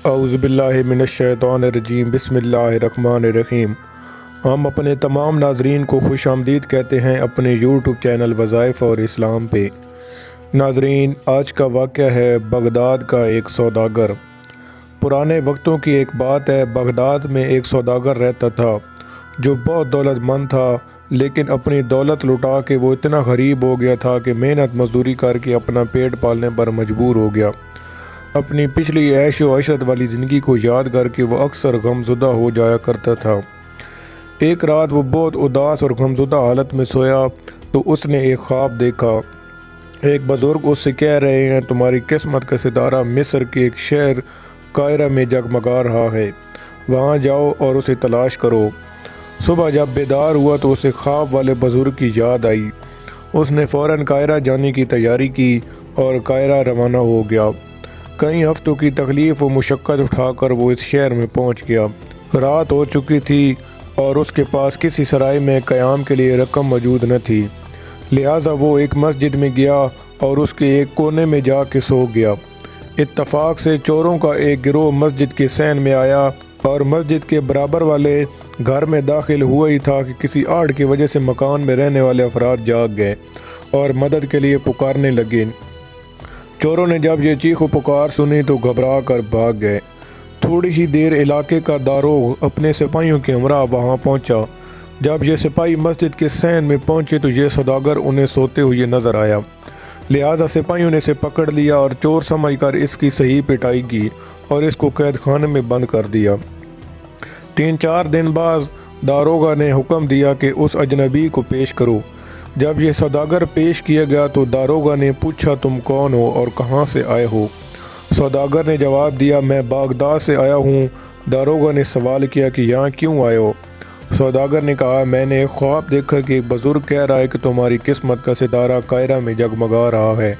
اعوذ باللہ من الشیطان الرجیم بسم اللہ الرحمن الرحیم۔ ہم اپنے تمام ناظرین کو خوش آمدید کہتے ہیں اپنے یوٹیوب چینل وظائف اور اسلام پہ۔ ناظرین، آج کا واقعہ ہے بغداد کا ایک سوداگر۔ پرانے وقتوں کی ایک بات ہے، بغداد میں ایک سوداگر رہتا تھا جو بہت دولت مند تھا، لیکن اپنی دولت لٹا کے وہ اتنا غریب ہو گیا تھا کہ محنت مزدوری کر کے اپنا پیٹ پالنے پر مجبور ہو گیا۔ اپنی پچھلی عیش و عشرت والی زندگی کو یاد کر کے وہ اکثر غمزدہ ہو جایا کرتا تھا۔ ایک رات وہ بہت اداس اور غمزدہ حالت میں سویا تو اس نے ایک خواب دیکھا۔ ایک بزرگ اس سے کہہ رہے ہیں، تمہاری قسمت کا ستارہ مصر کے ایک شہر قاہرہ میں جگمگا رہا ہے، وہاں جاؤ اور اسے تلاش کرو۔ صبح جب بیدار ہوا تو اسے خواب والے بزرگ کی یاد آئی۔ اس نے فوراً قاہرہ جانے کی تیاری کی اور قاہرہ روانہ ہو گیا۔ کئی ہفتوں کی تکلیف و مشقت اٹھا کر وہ اس شہر میں پہنچ گیا۔ رات ہو چکی تھی اور اس کے پاس کسی سرائے میں قیام کے لیے رقم موجود نہ تھی، لہٰذا وہ ایک مسجد میں گیا اور اس کے ایک کونے میں جا کے سو گیا۔ اتفاق سے چوروں کا ایک گروہ مسجد کے صحن میں آیا اور مسجد کے برابر والے گھر میں داخل ہوا ہی تھا کہ کسی آڑ کی وجہ سے مکان میں رہنے والے افراد جاگ گئے اور مدد کے لیے پکارنے لگے۔ چوروں نے جب یہ چیخ و پکار سنی تو گھبرا کر بھاگ گئے۔ تھوڑی ہی دیر علاقے کا داروغ اپنے سپاہیوں کے ہمراہ وہاں پہنچا۔ جب یہ سپاہی مسجد کے صحن میں پہنچے تو یہ سوداگر انہیں سوتے ہوئے نظر آیا، لہٰذا سپاہیوں نے اسے پکڑ لیا اور چور سمجھ کر اس کی صحیح پٹائی کی اور اس کو قید خانے میں بند کر دیا۔ 3-4 دن بعد داروغہ نے حکم دیا کہ اس اجنبی کو پیش کرو۔ جب یہ سوداگر پیش کیا گیا تو داروغہ نے پوچھا، تم کون ہو اور کہاں سے آئے ہو؟ سوداگر نے جواب دیا، میں بغداد سے آیا ہوں۔ داروغہ نے سوال کیا کہ یہاں کیوں آئے ہو؟ سوداگر نے کہا، میں نے ایک خواب دیکھا کہ ایک بزرگ کہہ رہا ہے کہ تمہاری قسمت کا ستارہ قاہرہ میں جگمگا رہا ہے،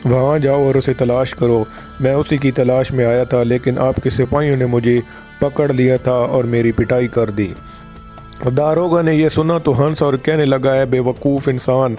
وہاں جاؤ اور اسے تلاش کرو۔ میں اسی کی تلاش میں آیا تھا، لیکن آپ کے سپاہیوں نے مجھے پکڑ لیا تھا اور میری پٹائی کر دی۔ داروغہ نے یہ سنا تو ہنس اور کہنے لگا، ہے بے وقوف انسان،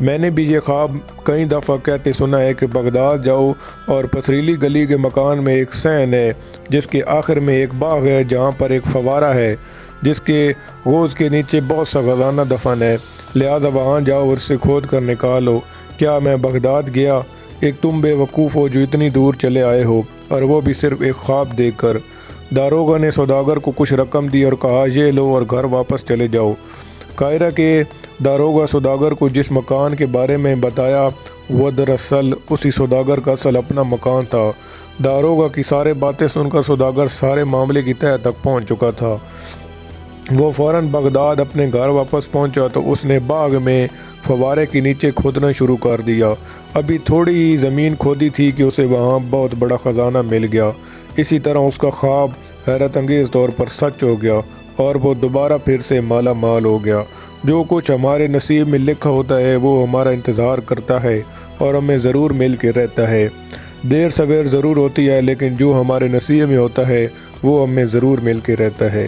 میں نے بھی یہ خواب کئی دفعہ کہتے سنا ہے کہ بغداد جاؤ اور پتھریلی گلی کے مکان میں ایک صحن ہے جس کے آخر میں ایک باغ ہے جہاں پر ایک فوارہ ہے جس کے غوض کے نیچے بہت سا خزانہ دفن ہے، لہٰذا وہاں جاؤ اور اسے کھود کر نکالو۔ کیا میں بغداد گیا؟ ایک تم بے وقوف ہو جو اتنی دور چلے آئے ہو، اور وہ بھی صرف ایک خواب دیکھ کر۔ داروغہ نے سوداگر کو کچھ رقم دی اور کہا، یہ لو اور گھر واپس چلے جاؤ۔ قاہرہ کے داروغہ سوداگر کو جس مکان کے بارے میں بتایا وہ دراصل اسی سوداگر کا اصل اپنا مکان تھا۔ داروغہ کی سارے باتیں سن کر سوداگر سارے معاملے کی تہہ تک پہنچ چکا تھا۔ وہ فوراً بغداد اپنے گھر واپس پہنچا تو اس نے باغ میں فوارے کے نیچے کھودنا شروع کر دیا۔ ابھی تھوڑی ہی زمین کھودی تھی کہ اسے وہاں بہت بڑا خزانہ مل گیا۔ اسی طرح اس کا خواب حیرت انگیز طور پر سچ ہو گیا اور وہ دوبارہ پھر سے مالا مال ہو گیا۔ جو کچھ ہمارے نصیب میں لکھا ہوتا ہے وہ ہمارا انتظار کرتا ہے اور ہمیں ضرور مل کے رہتا ہے۔ دیر سویر ضرور ہوتی ہے، لیکن جو ہمارے نصیب میں ہوتا ہے وہ ہمیں ضرور مل کے رہتا ہے۔